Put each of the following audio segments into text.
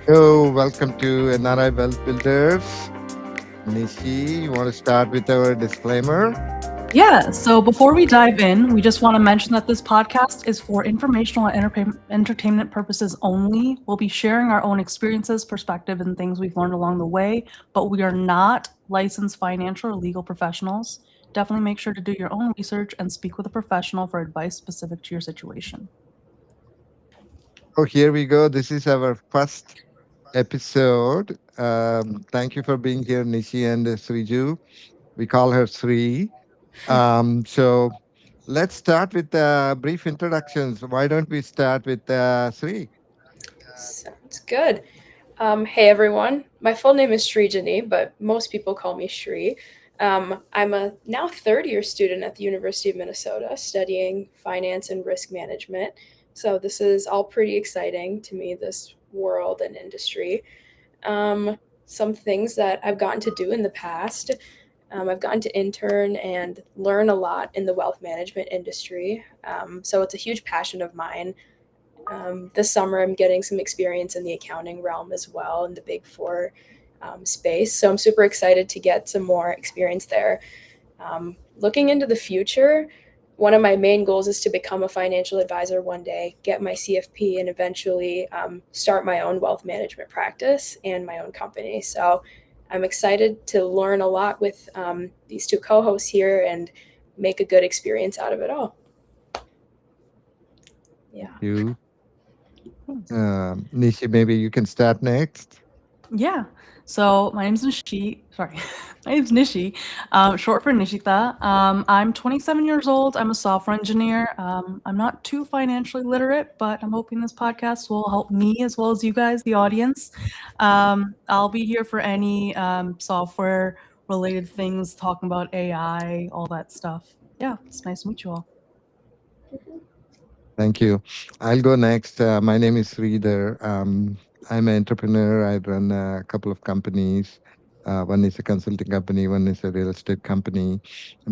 Hello, welcome to NRI Wealth Builders. Nishi, you want to start with our disclaimer? Yeah, so before we dive in, we just want to mention that this podcast is for informational and entertainment purposes only. We'll be sharing our own experiences, perspective, and things we've learned along the way, but we are not licensed financial or legal professionals. Definitely make sure to do your own research and speak with a professional for advice specific to your situation. Oh, here we go. This is our first episode. Thank you for being here, Nishi and Sriju. We call her Sri. So let's start with brief introductions. Why don't we start with Sri? Sounds good. Hey everyone, my full name is Srijani, but most people call me Shri. I'm a now third year student at the University of Minnesota studying finance and risk management. So this is all pretty exciting to me, this world and industry. Some things that I've gotten to do in the past. I've gotten to intern and learn a lot in the wealth management industry. So it's a huge passion of mine. This summer, I'm getting some experience in the accounting realm as well in the Big Four space. So I'm super excited to get some more experience there. Looking into the future, one of my main goals is to become a financial advisor one day, get my CFP, and eventually start my own wealth management practice and my own company. So I'm excited to learn a lot with these two co hosts here and make a good experience out of it all. Yeah. You, Nishi, maybe you can start next. Yeah. So my name's Nishi. Sorry, my name's Nishi, short for Nishita. I'm 27 years old. I'm a software engineer. I'm not too financially literate, but I'm hoping this podcast will help me as well as you guys, the audience. I'll be here for any software related things, talking about AI, all that stuff. Yeah, it's nice to meet you all. Thank you. I'll go next. My name is Sridhar. I'm an entrepreneur. I run a couple of companies. One is a consulting company, one is a real estate company.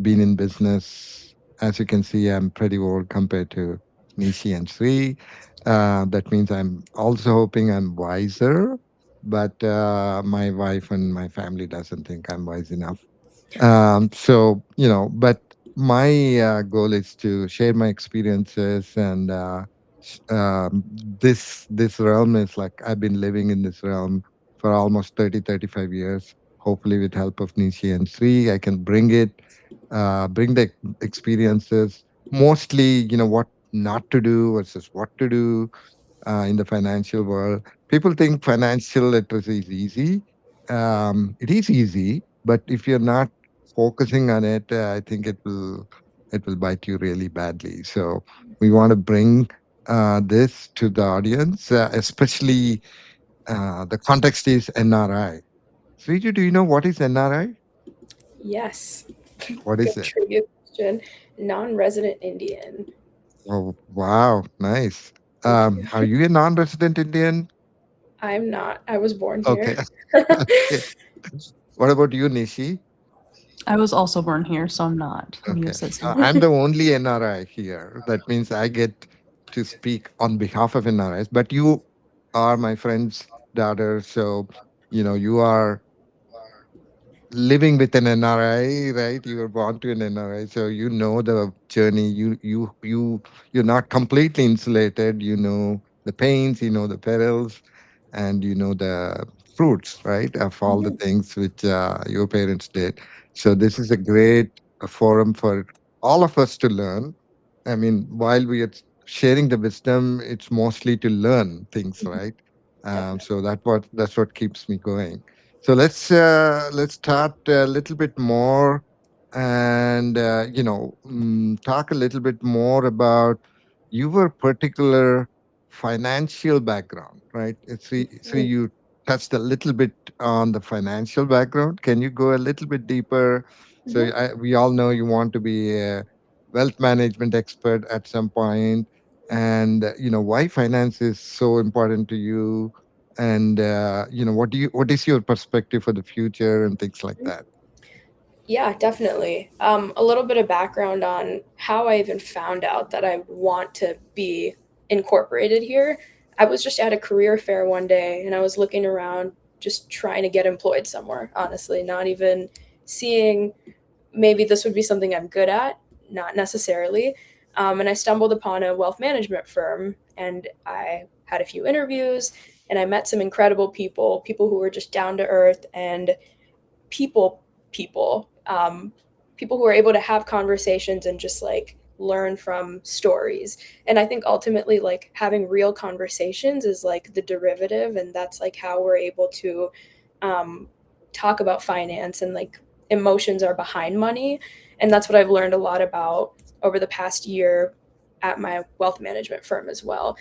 Been in business. As you can see, I'm pretty old compared to Nishi and Sri. That means I'm also hoping I'm wiser, but my wife and my family doesn't think I'm wise enough. But my goal is to share my experiences and this realm is like I've been living in this realm for almost 35 years. Hopefully with help of Nishi and Sri, I can bring the experiences, mostly, what not to do versus what to do in the financial world. People think financial literacy is easy. It is easy, but if you're not focusing on it, I think it will bite you really badly. So we want to bring this to the audience, especially the context is NRI. Sriju, do you know what is NRI? Yes. What is Good it? trivia question. Non-resident Indian. Oh, wow, nice. Thank you. Are you a non-resident Indian? I'm not. I was born here. Okay. Okay. What about you, Nishi? I was also born here, so I'm not a Okay. U.S. citizen. I'm the only NRI here. That means I get to speak on behalf of NRIs, but you are my friend's daughter. So, you are living with an NRI, right? You were born to an NRI, so you know the journey. You're not completely insulated. You know the pains, you know the perils, and you know the fruits, right, of all the Mhm. things which your parents did. So this is a great forum for all of us to learn. I mean, while we are sharing the wisdom, it's mostly to learn things, Mhm. right? Definitely. So that's what keeps me going. So let's start a little bit more and talk a little bit more about your particular financial background, right? So Mhm. you touched a little bit on the financial background. Can you go a little bit deeper? So Mhm. we all know you want to be a wealth management expert at some point, and why finance is so important to you, and what is your perspective for the future and things like that. Yeah, definitely. A little bit of background on how I even found out that I want to be incorporated here. I was just at a career fair one day and I was looking around just trying to get employed somewhere, honestly, not even seeing maybe this would be something I'm good at, not necessarily. And I stumbled upon a wealth management firm and I had a few interviews and I met some incredible people, people who were just down to earth and people, people who are able to have conversations and just like learn from stories. And I think ultimately like having real conversations is like the derivative, and that's like how we're able to um, talk about finance and like emotions are behind money. And that's what I've learned a lot about over the past year at my wealth management firm as well.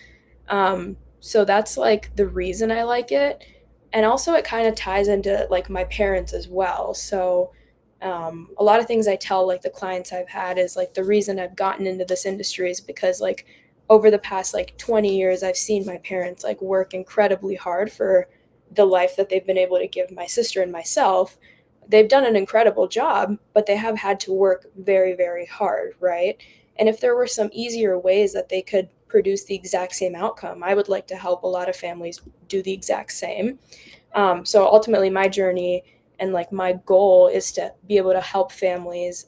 So that's like the reason I like it. And also, it kind of ties into like my parents as well. So, a lot of things I tell like the clients I've had is like the reason I've gotten into this industry is because like over the past like 20 years, I've seen my parents like work incredibly hard for the life that they've been able to give my sister and myself. They've done an incredible job, but they have had to work very, very hard, right? And if there were some easier ways that they could produce the exact same outcome, I would like to help a lot of families do the exact same. So ultimately, my journey and like my goal is to be able to help families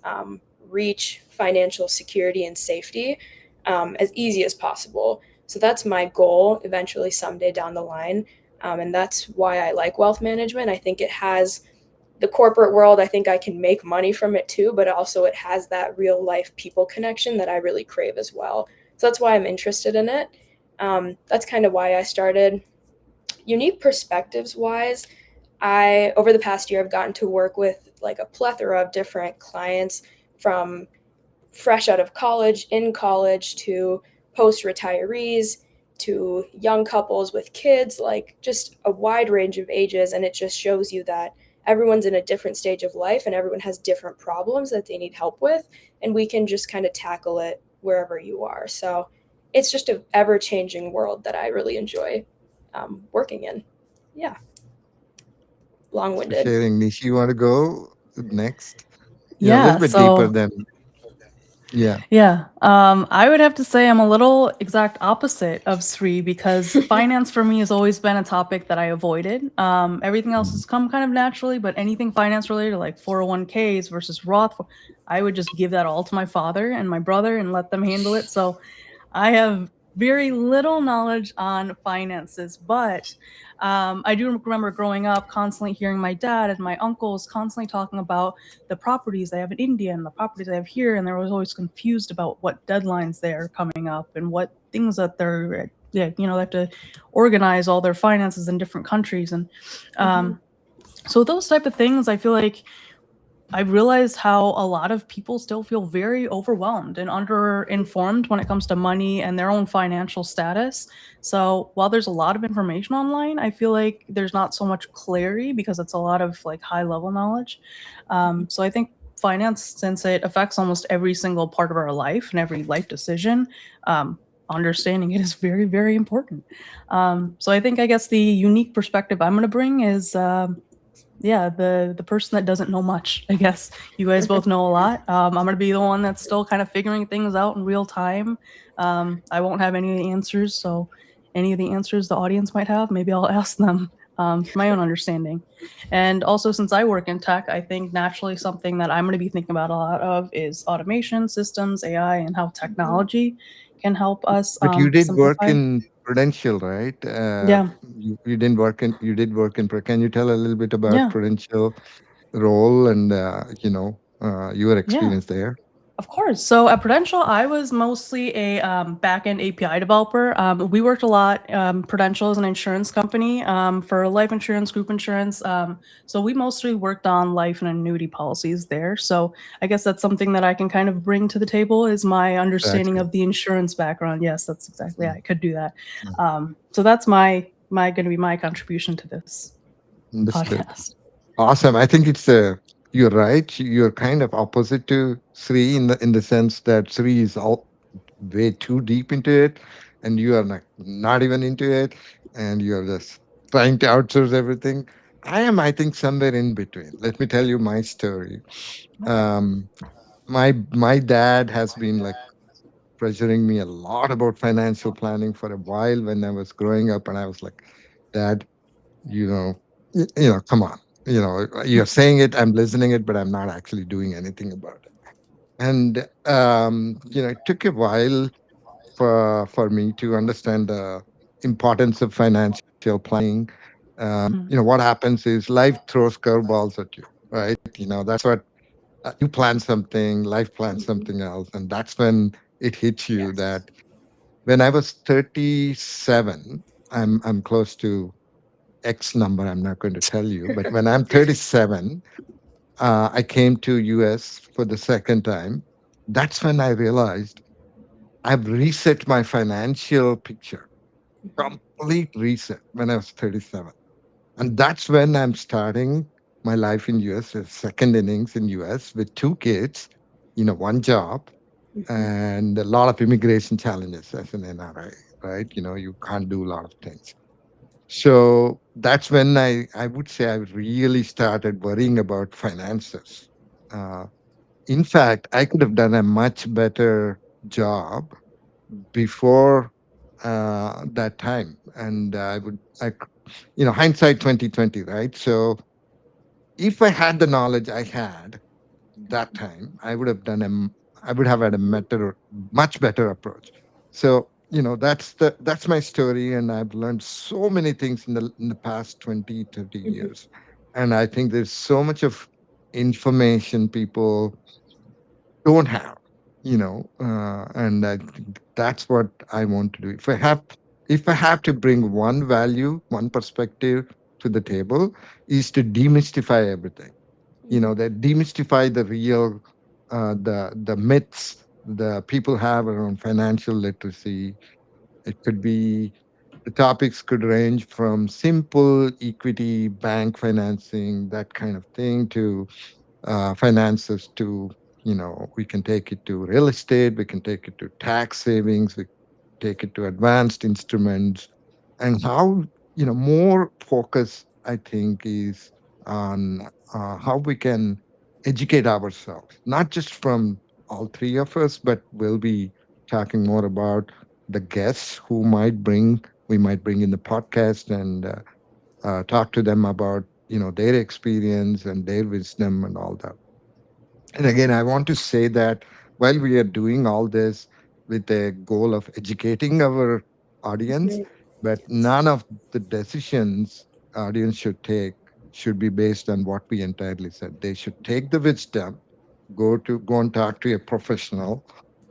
reach financial security and safety as easy as possible. So that's my goal eventually someday down the line. And that's why I like wealth management. I think it has the corporate world. I think I can make money from it too, but also it has that real life people connection that I really crave as well. So that's why I'm interested in it. That's kind of why I started. Unique perspectives wise, I over the past year I've gotten to work with like a plethora of different clients from fresh out of college, in college, to post retirees, to young couples with kids, like just a wide range of ages. And it just shows you that everyone's in a different stage of life and everyone has different problems that they need help with. And we can just kind of tackle it wherever you are. So it's just an ever changing world that I really enjoy working in. Yeah, long Thanks for winded. sharing. Nishi, you want to go next? A Yeah, little bit deeper so than, yeah. yeah, I would have to say I'm a little exact opposite of Sri because finance for me has always been a topic that I avoided. Everything else Mhm. has come kind of naturally, but anything finance related, like 401ks versus Roth, I would just give that all to my father and my brother and let them handle it. So I have very little knowledge on finances, but I do remember growing up constantly hearing my dad and my uncles constantly talking about the properties they have in India and the properties they have here, and they were always confused about what deadlines they are coming up and what things that they're yeah, they have to organize all their finances in different countries, and Hmm. so those type of things, I feel like I realized how a lot of people still feel very overwhelmed and underinformed when it comes to money and their own financial status. So while there's a lot of information online, I feel like there's not so much clarity because it's a lot of like high level knowledge. So I think finance, since it affects almost every single part of our life and every life decision, understanding it is very, very important. So I think I guess the unique perspective I'm going to bring is yeah, the person that doesn't know much, I guess. You guys both know a lot. I'm gonna be the one that's still kind of figuring things out in real time. I won't have any of the answers, so any of the answers the audience might have, maybe I'll ask them for my own understanding. And also, since I work in tech, I think naturally something that I'm going to be thinking about a lot of is automation, systems, AI, and how Hmm. technology can help us But you did work simplify. in Prudential, right? Yeah, You didn't work in, you did work in, can you tell a little bit about yeah, Prudential role and, your yeah. experience there? Of course. So at Prudential, I was mostly a backend API developer. We worked a lot. Prudential is an insurance company for life insurance, group insurance. So we mostly worked on life and annuity policies there. So I guess that's something that I can kind of bring to the table is my understanding Exactly. of the insurance background. Yes, that's exactly. Mm, I could do that. mm. So that's my going to be my contribution to this Understood. podcast. Awesome. I think it's you're right. You're kind of opposite to Sri in the sense that Sri is all way too deep into it, and you are not even into it, and you are just trying to outsource everything. I am, I think, somewhere in between. Let me tell you my story. Okay. Um, my dad has been like pressuring me a lot about financial planning for a while when I was growing up, and I was like, Dad, you know, come on, you're saying it, I'm listening it, but I'm not actually doing anything about it. And it took a while for me to understand the importance of financial planning. Mhm. What happens is life throws curveballs at you, right? That's what you plan something, life plans Mhm. something else, and that's when it hits you Yes. that when I was 37, I'm close to X number. I'm not going to tell you, but when I'm 37, I came to US for the second time. That's when I realized I've reset my financial picture, Mhm. complete reset when I was 37. And that's when I'm starting my life in US, second innings in US with two kids, one job, Mhm. and a lot of immigration challenges as an NRI, right? You can't do a lot of things. So that's when I would say I really started worrying about finances. Uh, in fact, I could have done a much better job before that time, and hindsight 2020, right? So if I had the knowledge I had that time, I would have had a Mhm. much better approach. So that's my story, and I've learned so many things in the past 20, 30 Mhm. years, and I think there's so much of information people don't have, and I think that's what I want to do. If I have to bring one value, one perspective to the table, is to demystify everything. Mhm. That demystify the real, the myths the people have around financial literacy. It could be the topics could range from simple equity, bank financing, that kind of thing, to finances, to we can take it to real estate, we can take it to tax savings, we take it to advanced instruments, and how more focus, I think, is on how we can educate ourselves, not just from all three of us, but we'll be talking more about the guests who we might bring in the podcast, and talk to them about their experience and their wisdom and all that. And again, I want to say that while we are doing all this with the goal of educating our audience, Mhm. but Yes. none of the decisions audience should take should be based on what we entirely said. They should take the wisdom, go and talk to a professional,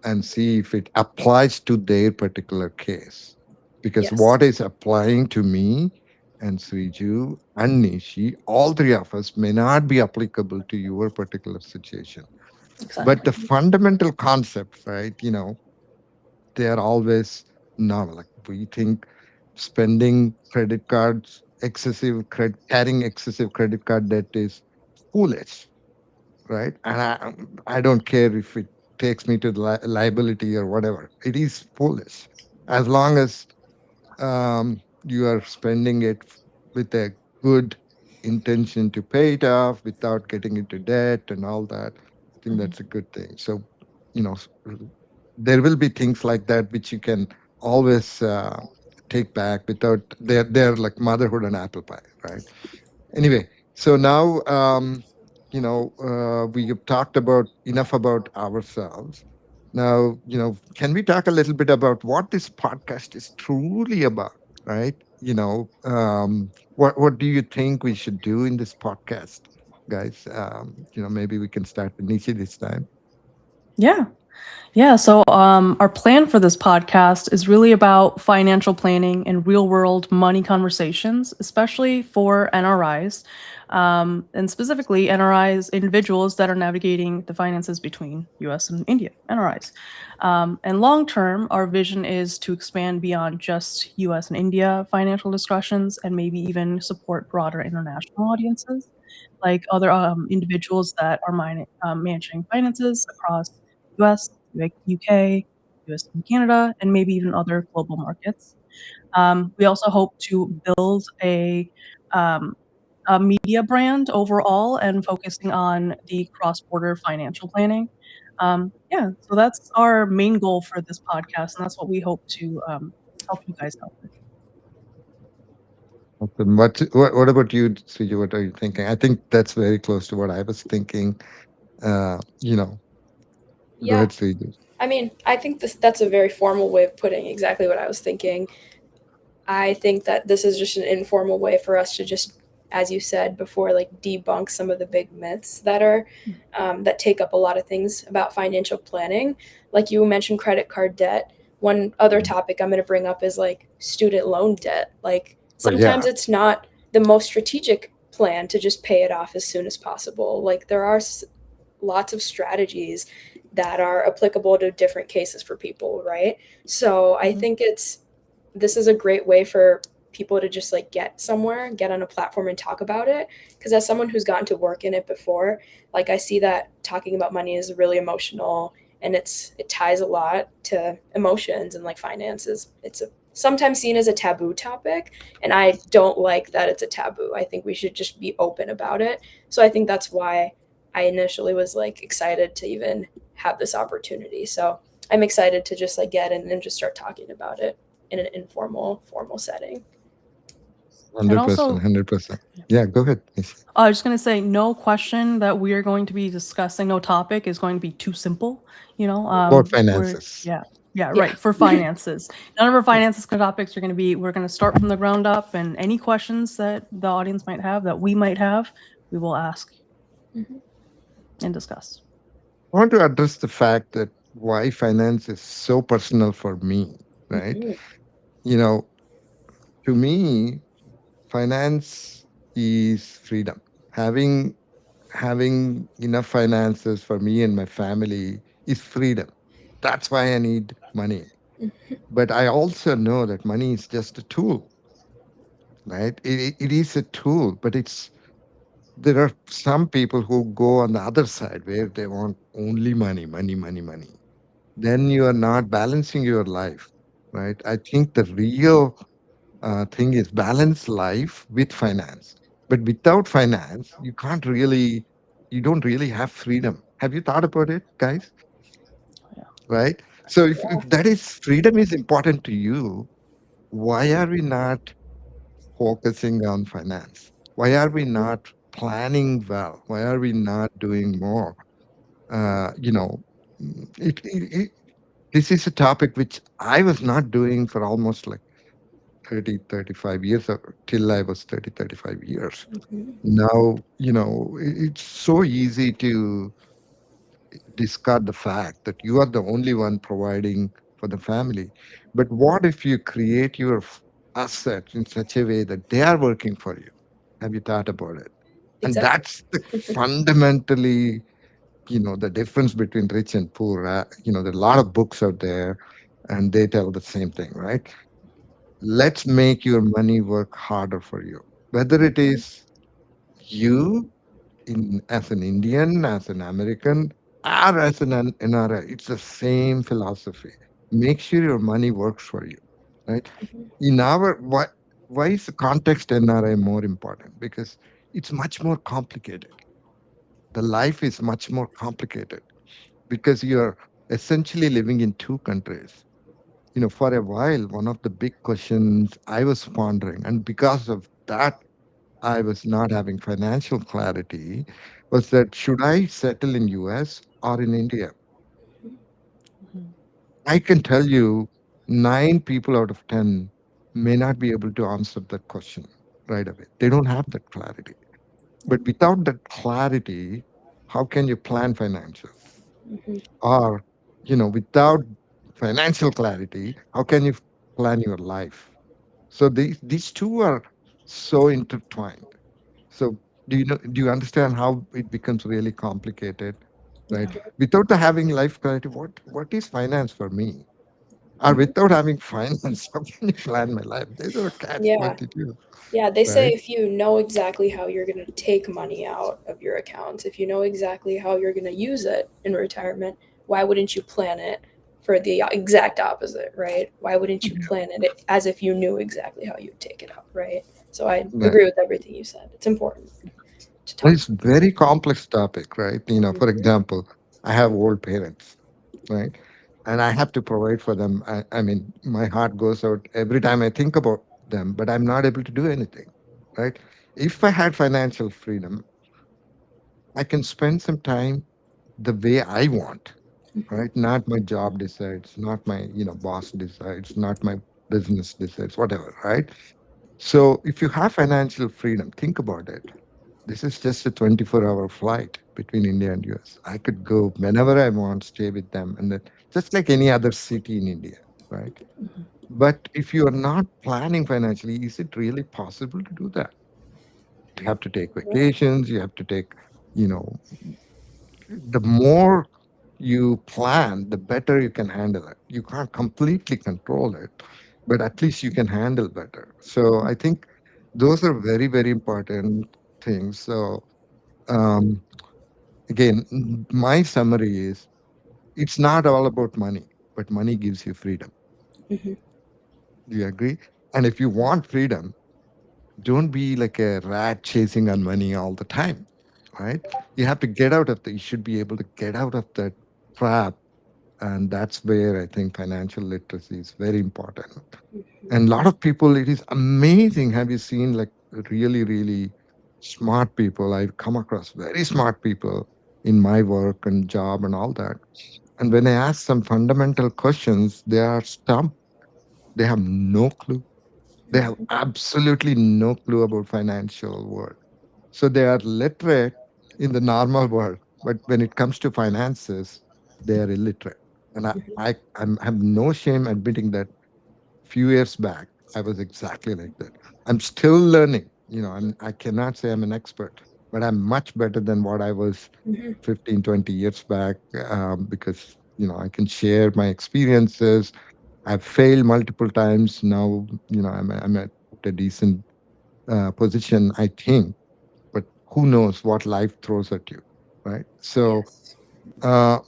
and see if it applies to their particular case. Because Yes. what is applying to me and Sriju and Nishi, all three of us, may not be applicable to your particular situation. But Exactly. the fundamental concepts, right? They are always normal. Like we think spending credit cards, carrying excessive credit card debt is foolish, right? And I don't care if it takes me to liability or whatever. It is foolish as long as you are spending it with a good intention to pay it off without getting into debt and all that. I think Mhm. that's a good thing. So, there will be things like that which you can always take back without, they're like motherhood and apple pie, right? Anyway, so now we have talked about enough about ourselves. Now, can we talk a little bit about what this podcast is truly about, right? What do you think we should do in this podcast, guys? Maybe we can start with Nishi this time. Yeah. Yeah, so our plan for this podcast is really about financial planning and real world money conversations, especially for NRIs, and specifically NRIs, individuals that are navigating the finances between US and India, NRIs. And long term, our vision is to expand beyond just US and India financial discussions and maybe even support broader international audiences, like other individuals that are managing finances across US, like UK, US and Canada, and maybe even other global markets. We also hope to build um, a media brand overall and focusing on the cross-border financial planning. Yeah, so that's our main goal for this podcast, and that's what we hope to help you guys out with. Awesome. What about you, Sriju? What are you thinking? I think that's very close to what I was thinking. You know, go Yeah. ahead, Sriju. I mean, I think that's a very formal way of putting exactly what I was thinking. I think that this is just an informal way for us to just, as you said before, like debunk some of the big myths that are that take up a lot of things about financial planning. Like you mentioned, credit card debt. One other Mm. topic I'm going to bring up is like student loan debt. Like Oh sometimes yeah. it's not the most strategic plan to just pay it off as soon as possible. Like there are lots of strategies that are applicable to different cases for people, right? So I Mhm. think this is a great way for people to just like get somewhere, get on a platform and talk about it. Because as someone who's gotten to work in it before, like I see that talking about money is really emotional and it ties a lot to emotions and like finances. It's sometimes seen as a taboo topic, and I don't like that it's a taboo. I think we should just be open about it. So I think that's why I initially was like excited to even have this opportunity. So I'm excited to just like get in and just start talking about it in an informal, formal setting. 100%, Also, 100%. Yeah, go ahead, Nishi. I was just gonna say, no question that we are going to be discussing, no topic is going to be too simple. About We're finances. yeah, yeah, Yeah. right. For finances, none of our finances topics are going to be. We're going to start from the ground up, and any questions that the audience might have, that we might have, we will ask Mhm. and discuss. I want to address the fact that why finance is so personal for me, right? Mhm. You know, to me, finance is freedom. Having enough finances for me and my family is freedom. That's why I need money. But I also know that money is just a tool, right? It is a tool, but there are some people who go on the other side where they want only money, money, money, money. Then you are not balancing your life, right? I think the real thing is balance life with finance. But without finance, you don't really have freedom. Have you thought about it, guys? Yeah. Right? So Yeah. if that is freedom is important to you, why are we not focusing on finance? Why are we Mhm. not planning well? Why are we not doing more? You know, this is a topic which I was not doing for almost like 30, 35 years till I was 30, 35 years. Mhm. Now, it's so easy to discard the fact that you are the only one providing for the family. But what if you create your assets in such a way that they are working for you? Have you thought about it? And Exactly. that's the fundamentally, the difference between rich and poor. There are a lot of books out there and they tell the same thing, right? Let's make your money work harder for you. Whether it Mhm. is you as an Indian, as an American, or as an NRI, it's the same philosophy. Make sure your money works for you, right? Mhm. In our why is the context NRI more important? Because it's much more complicated. The life is much more complicated because you're essentially living in two countries. For a while, one of the big questions I was pondering, and because of that, I was not having financial clarity, was that should I settle in US or in India? Mhm. I can tell you 9 people out of 10 may not be able to answer that question right away. They don't have that clarity. But without that clarity, how can you plan financials? Mhm. Or, without financial clarity, how can you plan your life? So these two are so intertwined. So do you understand how it becomes really complicated, right? Yeah. Without the having life clarity, what is finance for me? Or Mhm. without having finance, how can you plan my life? There's a catch Yeah. 22, Yeah, they say right? if you know exactly how you're going to take money out of your account, if you know exactly how you're going to use it in retirement, why wouldn't you plan it for the exact opposite, right? Why wouldn't you Mhm. plan it as if you knew exactly how you'd take it out, right? So I Right. agree with everything you said. It's important to And talk. it's very complex topic, right? For Mhm. example, I have old parents, right? And I have to provide for them. I mean, my heart goes out every time I think about them, but I'm not able to do anything, right? If I had financial freedom, I can spend some time the way I want, Mhm. right? Not my job decides, not my, boss decides, not my business decides, whatever, right? So if you have financial freedom, think about it. This is just a 24-hour flight between India and US. I could go whenever I want, stay with them, and then just like any other city in India, right? Mhm. But if you are not planning financially, is it really possible to do that? You have to take Right. vacations, you have to take, you know, the more you plan, the better you can handle it. You can't completely control it, but at least you can handle better. So I think those are very, very important things. So um, again, my summary is it's not all about money, but money gives you freedom. Mhm. Do you agree? And if you want freedom, don't be like a rat chasing on money all the time, right? You have to get out of the, you should be able to get out of that trap. And that's where I think financial literacy is very important. Mhm. And a lot of people, it is amazing. Have you seen like really, really smart people? I've come across very smart people in my work and job and all that. And when I ask some fundamental questions, they are stumped. They have no clue. They have Mhm. absolutely no clue about financial world. So they are literate in the normal world, but when it comes to finances, they are illiterate. And have no shame admitting that few years back, I was exactly like that. I'm still learning. I cannot say I'm an expert, but I'm much better than what I was Mhm. 15, 20 years back because, I can share my experiences. I've failed multiple times. Now, I'm at a decent position, I think, but who knows what life throws at you, right? Yes.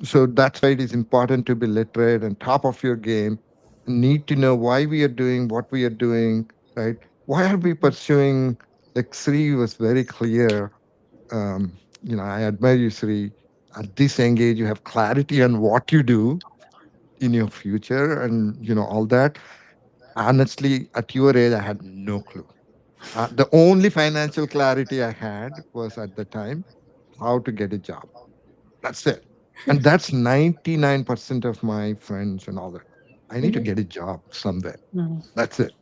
So that's why it is important to be literate and top of your game. Need to know why we are doing what we are doing, right? Why are we pursuing? Like Sri was very clear. I admire you, Sri. At this age, you have clarity on what you do in your future, and all that. Honestly, at your age, I had no clue. The only financial clarity I had was at the time how to get a job. That's it. And that's 99% of my friends and all that. I need to Mhm. get a job somewhere. Mhm. That's it.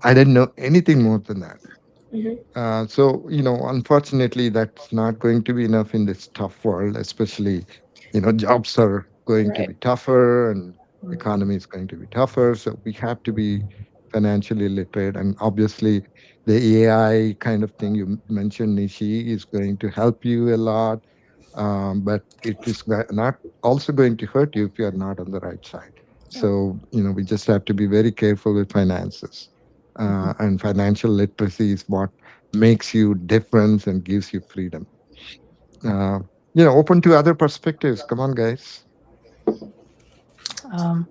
I didn't know anything more than that. Mhm. So, unfortunately, that's not going to be enough in this tough world, especially, jobs are going to Right. be tougher and Mhm. economy is going to be tougher. So we have to be financially literate. And obviously, the AI kind of thing you mentioned, Nishi, is going to help you a lot. But it is not also going to hurt you if you are not on the right side. Yeah. So, we just have to be very careful with finances. Mhm. And financial literacy is what makes you difference and gives you freedom. Uh, open to other perspectives. Come on, guys. Um,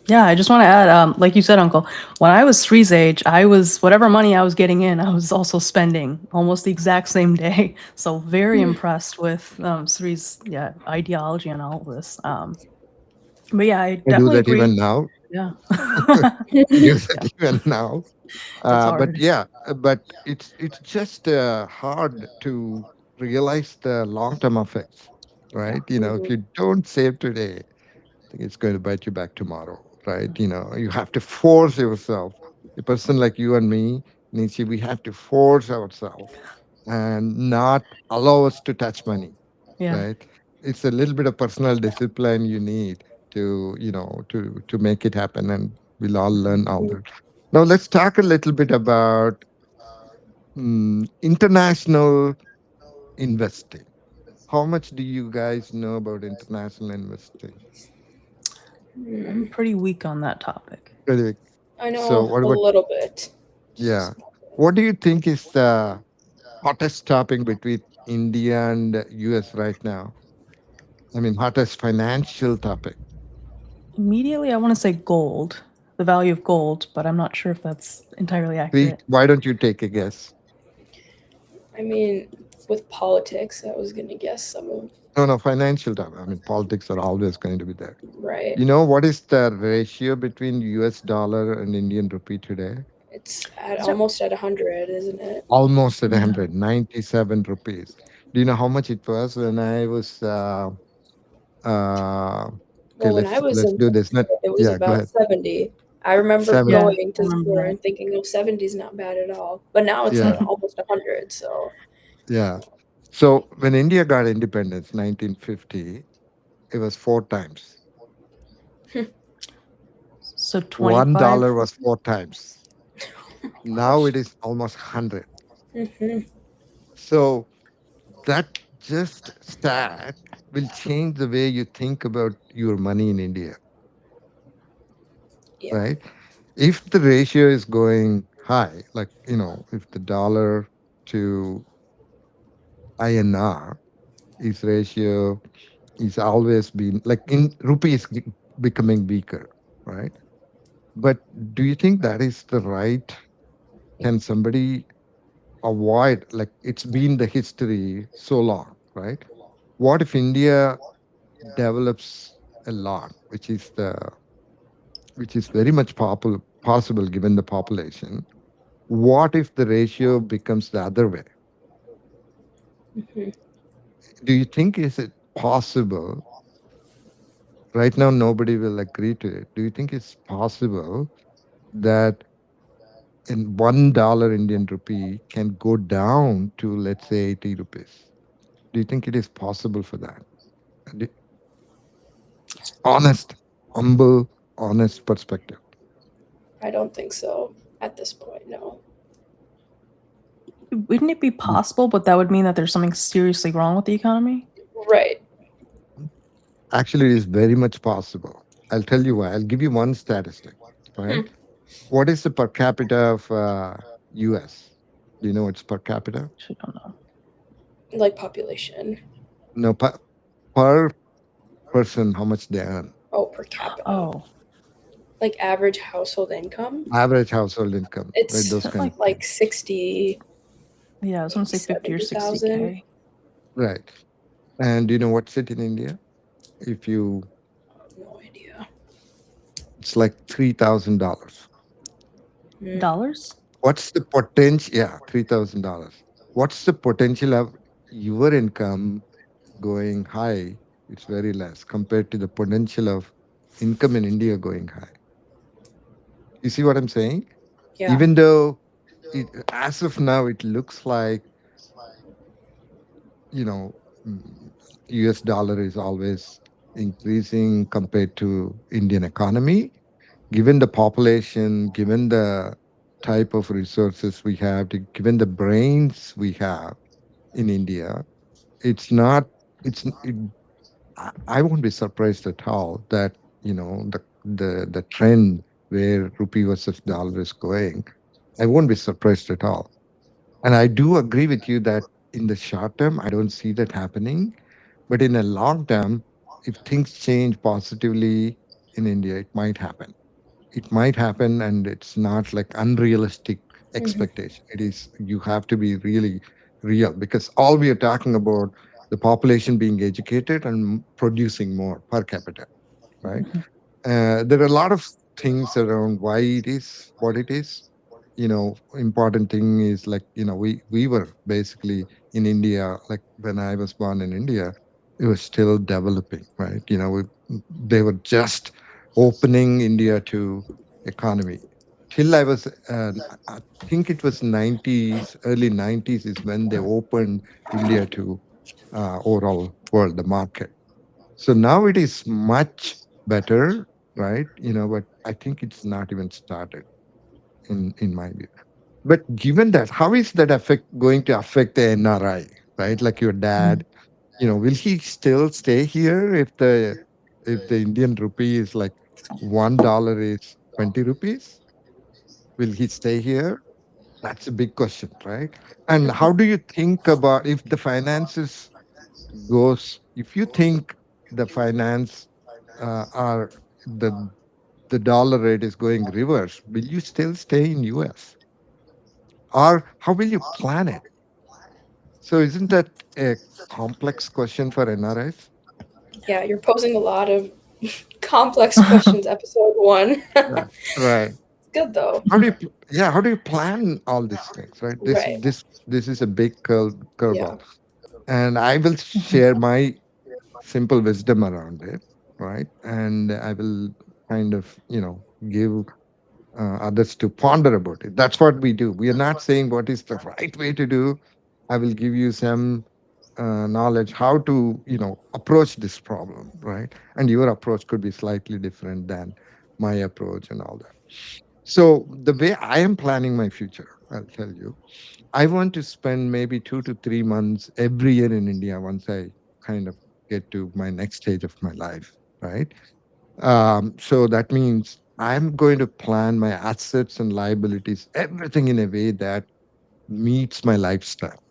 yeah, I just want to add, like you said, Uncle, when I was Sri's age, I was whatever money I was getting in, I was also spending almost the exact same day. So very Mhm. impressed with Sri's ideology and all of this. But yeah, I I do definitely that agree. even now. Yeah, I do that even now. it's But hard. yeah, but it's just hard to realize the long-term effects, right? If Mhm. you don't save today, think it's going to bite you back tomorrow, right? You have to force yourself. A person like you and me, Nietzsche, we have to force ourselves and not allow us to touch money, Yeah. right? It's a little bit of personal discipline you need to make it happen, and we'll all learn all Mhm. that. Now let's talk a little bit about international investing. How much do you guys know about international investing? I'm Mm. pretty weak on that topic. Really? I So know what a about little bit. Yeah. Just What do you think is the hottest topic between India and US right now? I mean, hottest financial topic. Immediately, I want to say gold, the value of gold, but I'm not sure if that's entirely accurate. Why don't you take a guess? I mean, with politics, I was gonna guess some of No, no, financial term. I mean, politics are always going to be there. right. You know what is the ratio between US dollar and Indian rupee today? It's at Is it? almost at 100, isn't it? Almost at Yeah. 197 rupees. Do you know how much it was when I was uh okay, Well, when I was let's in do this. Not it was yeah, go about ahead. 70. I remember 7. Yeah, going I to the remember store that. and thinking, no, 70 is not bad at all. But now it's Yeah, at almost 100. So, yeah. So when India got independence 1950, it was 4 times. So $1 25. was 4 times. oh my Now gosh. it is almost 100. Hmm. So that just stat will change the way you think about your money in India, Yeah. right? If the ratio is going high, like, if the dollar to INR is ratio is always been like in rupees becoming weaker, right? But do you think that is the right? Can somebody avoid, like, it's been the history so long, right? What if India develops a lot, which is very much possible given the population? What if the ratio becomes the other way? Hmm. Do you think is it possible? Right now, nobody will agree to it. Do you think it's possible that in $1 Indian rupee can go down to, let's say, 80 rupees? Do you think it is possible for that? Do- Honest, humble, honest perspective. I don't think so at this point, no. Wouldn't it be possible, but that would mean that there's something seriously wrong with the economy? Right. Actually, it is very much possible. I'll tell you why. I'll give you one statistic, Hmm. right? What is the per capita of US? Do you know what's per capita? Actually, don't know. Like population. No, per person, how much they earn. Oh, per capita. Oh, Like average household income. Average household income, right? It's Those is it kind of like, like things. 60, yeah, I was gonna maybe say 50 or 70,000. 60K. Right. And do you know what's it in India? If you, No idea. it's like $3,000. Hmm. Dollars? What's the potential? Yeah, $3,000. What's the potential of your income going high? It's very less compared to the potential of income in India going high. You see what I'm saying? Yeah. Even though as of now, it looks like, you know, mm, US dollar is always increasing compared to Indian economy. Given the population, given the type of resources we have, given the brains we have in India, it's not, I won't be surprised at all that, the trend where rupee versus dollar is going. I won't be surprised at all. And I do agree with you that in the short term, I don't see that happening. But in a long term, if things change positively in India, it might happen. It might happen, and it's not like unrealistic Hmm. expectation. It is, you have to be really real, because all we are talking about the population being educated and producing more per capita, right? Mhm. There are a lot of things around why it is what it is. Important thing is, like, we were basically in India, like when I was born in India, it was still developing, right? They were just opening India to economy. Till I think it was 90s, early 90s is when they opened India to overall world, the market. So now it is much better, right? But I think it's not even started in my view. But given that, how is that affect going to affect the NRI, right? Like your Mm. dad, will he still stay here if the Indian rupee is like $1 is 20 rupees? Will he stay here? That's a big question, right? And how do you think about if the finances if you think the finance are the dollar rate is going reverse, will you still stay in US, or how will you plan it? So isn't that a complex question for NRIs? Yeah, you're posing a lot of complex questions, episode one. Right. Right. Good though. Yeah, how do you plan all these things, right? Right. This is a big Yeah. curveball. And I will share my simple wisdom around it, right? And I will kind of, give others to ponder about it. That's what we do. We are not saying what is the right way to do. I will give you some knowledge how to, approach this problem, right? And your approach could be slightly different than my approach and all that. So the way I am planning my future, I'll tell you, I want to spend maybe 2 to 3 months every year in India once I kind of get to my next stage of my life, right? So that means I'm going to plan my assets and liabilities, everything in a way that meets my lifestyle.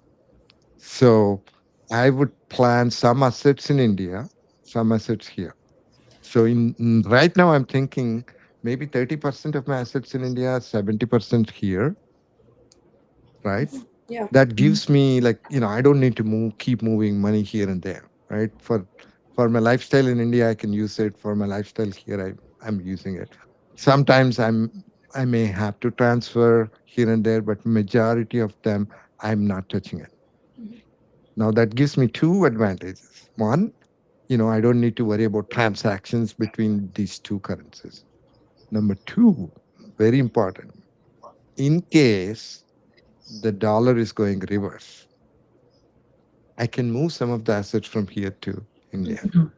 So I would plan some assets in India, some assets here. So right now, I'm thinking maybe 30% of my assets in India, 70% here, right? Yeah. That gives me, like, I don't need to keep moving money here and there, right? For my lifestyle in India, I can use it. For my lifestyle here, I'm using it. Sometimes I may have to transfer here and there, but majority of them I'm not touching it. Mhm. Now that gives me two advantages. One, I don't need to worry about transactions between these two currencies. Number two, very important, in case the dollar is going reverse, I can move some of the assets from here to India, Mhm.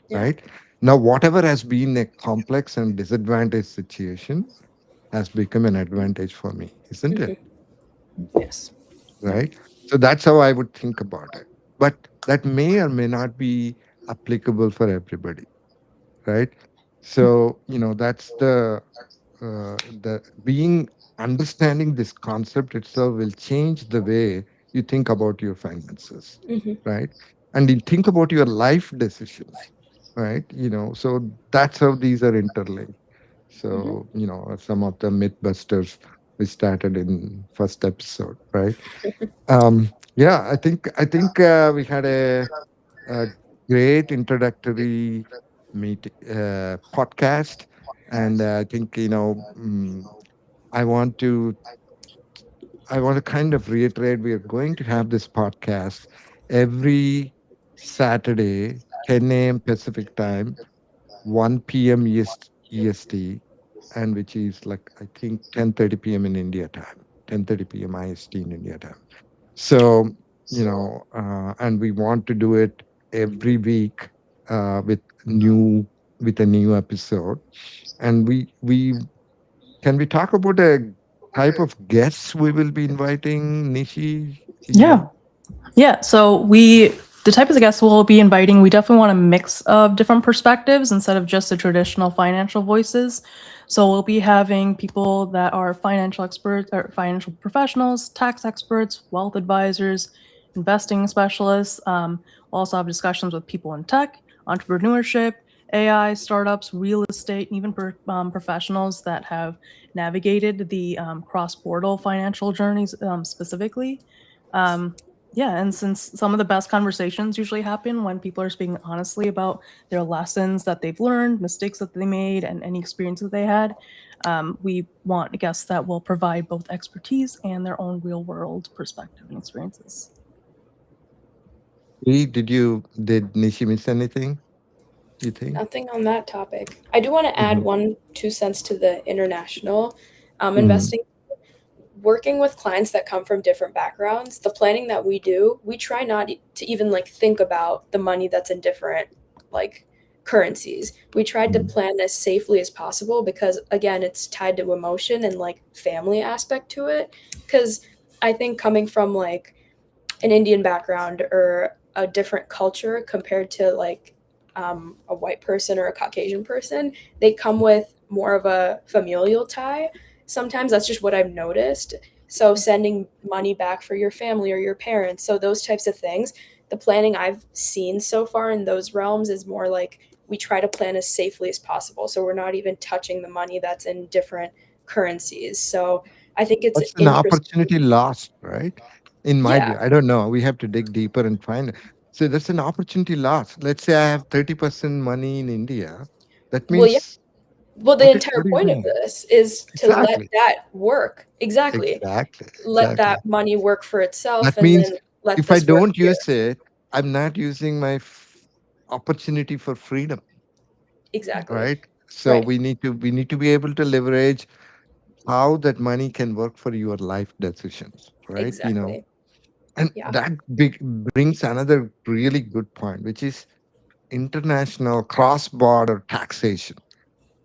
Yeah. right? Now, whatever has been a complex and disadvantaged situation has become an advantage for me, isn't it? Mhm. Yes. Yeah. Right? So that's how I would think about it. But that may or may not be applicable for everybody, right? So, that's the being understanding this concept itself will change the way you think about your finances, Mhm. right? And you think about your life decisions, right? So that's how these are interlinked. Mhm. So, some of the mythbusters we started in first episode, right? Yeah, I think we had a great introductory podcast, and I think I want to I want to kind of reiterate we are going to have this podcast every Saturday, 10 a.m. Pacific time, 1 p.m. EST, and which is like I think 10:30 p.m. in India time, 10:30 p.m. IST in India time. So, and we want to do it every week with a new episode. And we can we talk about a type of guests we will be inviting, Nishi? Yeah. Yeah, so the type of guests we'll be inviting, we definitely want a mix of different perspectives instead of just the traditional financial voices. So we'll be having people that are financial experts or financial professionals, tax experts, wealth advisors, investing specialists. We'll also have discussions with people in tech, entrepreneurship, AI, startups, real estate, and even professionals that have navigated the cross-border financial journeys specifically. Um, yeah, and since some of the best conversations usually happen when people are speaking honestly about their lessons that they've learned, mistakes that they made, and any experiences they had, we want guests that will provide both expertise and their own real world perspective and experiences. Did Nishi miss anything, you think? Nothing on that topic. I do want to add Hmm. one 2 cents to the international Hmm. investing. Working with clients that come from different backgrounds, the planning that we do, we try not to even like think about the money that's in different like currencies. We tried to plan as safely as possible because again, it's tied to emotion and like family aspect to it. Because I think coming from like an Indian background or a different culture compared to like a white person or a Caucasian person, they come with more of a familial tie. Sometimes that's just what I've noticed. So sending money back for your family or your parents, so those types of things. The planning I've seen so far in those realms is more like we try to plan as safely as possible. So we're not even touching the money that's in different currencies. So I think it's That's an interesting. opportunity lost, right? in my Yeah. view. I don't know. We have to dig deeper and find it. So that's an opportunity lost. Let's say I have 30% money in India. That Well, yeah. means Well, the what is entire what are you point of doing? this is to let Exactly. that work. Exactly. Exactly. Let Exactly. that money work for itself That and means then let if I this work don't here. use it, I'm not using my opportunity for freedom, Exactly. right? So Right. we need to be able to leverage how that money can work for your life decisions, right? Exactly. And Yeah. that brings another really good point, which is international cross-border taxation,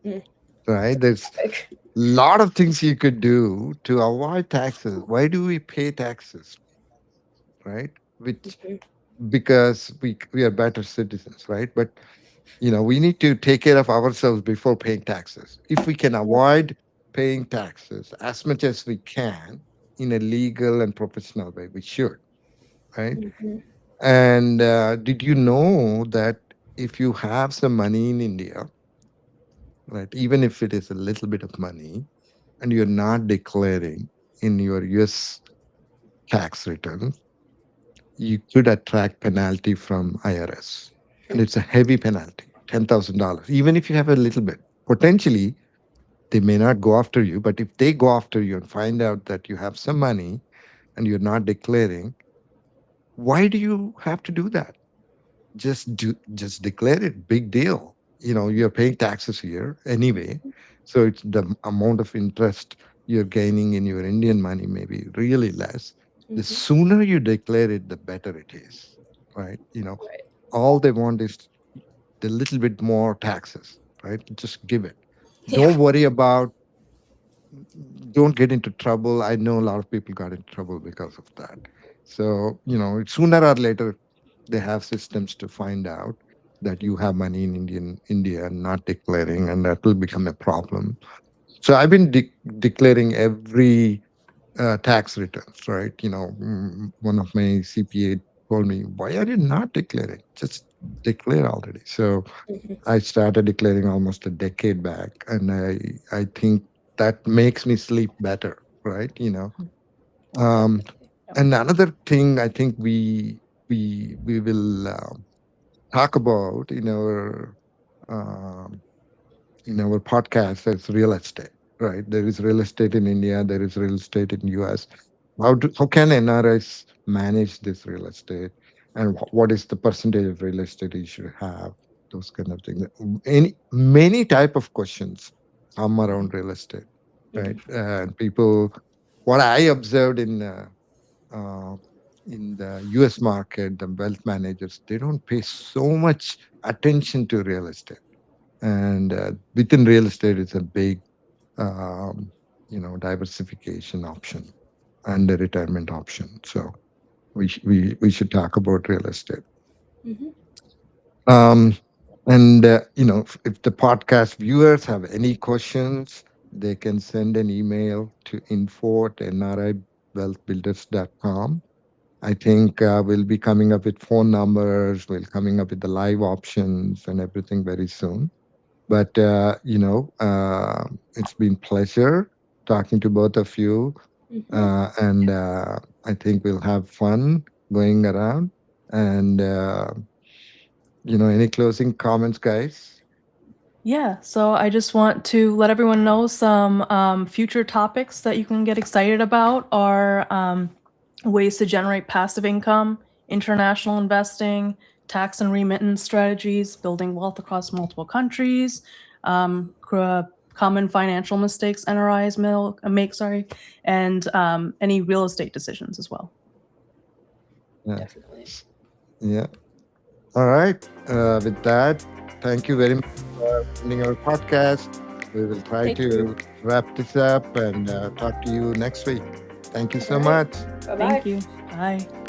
Mm. right? There's Like, a lot of things you could do to avoid taxes. Why do we pay taxes, right? Which mhm, because we are better citizens, right? But we need to take care of ourselves before paying taxes. If we can yeah. avoid paying taxes as much as we can in a legal and professional way, we should, right? Mhm, And did you know that if you have some money in India, right, even if it is a little bit of money, and you're not declaring in your US tax returns, you could attract penalty from IRS. And it's a heavy penalty, $10,000. Even if you have a little bit, potentially they may not go after you, but if they go after you and find out that you have some money and you're not declaring, why do you have to do that? Just declare it. Big deal. You're paying taxes here anyway, so it's the amount of interest you're gaining in your Indian money may be really less. The mhm. sooner you declare it, the better it is, right? Right. All they want is the little bit more taxes, right? Just give it. Yeah. Don't worry about, don't get into trouble. I know a lot of people got into trouble because of that. So, sooner or later, they have systems to find out that you have money in India and not declaring, and that will become a problem. So I've been declaring every tax returns, right? One of my CPA told me, why are you not declaring? Just declare already. So Mhm. I started declaring almost a decade back, and I think that makes me sleep better, right? Um, Definitely. Yep. and another thing I think we will talk about um, in our podcast is real estate, right? There is real estate in India, there is real estate in US. How can NRIs manage this real estate, and what is the percentage of real estate you should have? Those kind of things. Many type of questions come around real estate, right? Mhm. And people, what I observed uh, in the US market, the wealth managers, they don't pay so much attention to real estate. And within real estate, it's a big, um, diversification option and a retirement option. So we should talk about real estate. Mhm. Um, and if the podcast viewers have any questions, they can send an email to info@nriwealthbuilders.com. I think we'll be coming up with phone numbers, we'll coming up with the live options and everything very soon. But it's been pleasure talking to both of you, Mhm. and I think we'll have fun going around. And any closing comments, guys? Yeah, so I just want to let everyone know some future topics that you can get excited about are ways to generate passive income, international investing, tax and remittance strategies, building wealth across multiple countries, common financial mistakes NRIs make, sorry, and any real estate decisions as well. Yeah. Definitely. Yeah. All right. With that, thank you very much for attending our podcast. We will try Thank you. to wrap this up and talk to you next week. Thank you All so right. much. Bye bye. Thank you. Bye.